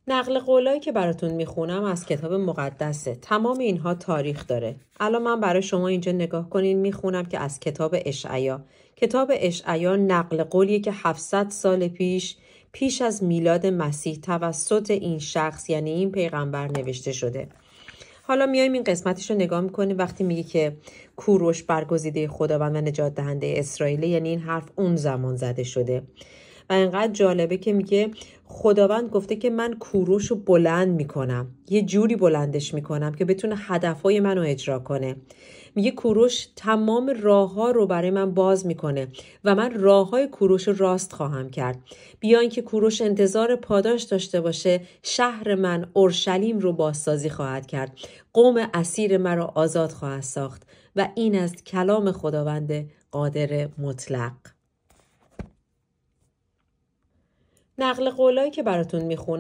نقل قولایی که براتون میخونم از کتاب مقدسه. تمام اینها تاریخ داره. الان من برای شما اینجا نگاه کنین میخونم که از کتاب اشعیا. کتاب اشعیا نقل قولیه که 700 سال پیش از میلاد مسیح توسط این شخص یعنی این پیغمبر نوشته شده. حالا میایم این قسمتش رو نگاه میکنیم وقتی میگه که کوروش برگزیده خداوند و نجات دهنده اسرائیل، یعنی این حرف اون زمان زده شده. و اینقدر جالبه که میگه خداوند گفته که من کوروش رو بلند میکنم، یه جوری بلندش میکنم که بتونه هدفهای منو اجرا کنه. میگه کوروش تمام راه ها رو برای من باز میکنه و من راه های کوروش رو راست خواهم کرد. بیاین که کوروش انتظار پاداش داشته باشه، شهر من اورشلیم رو بازسازی خواهد کرد، قوم اسیر مرا آزاد خواهد ساخت. و این از کلام خداوند قادر مطلق. نقل قولایی که براتون میخونم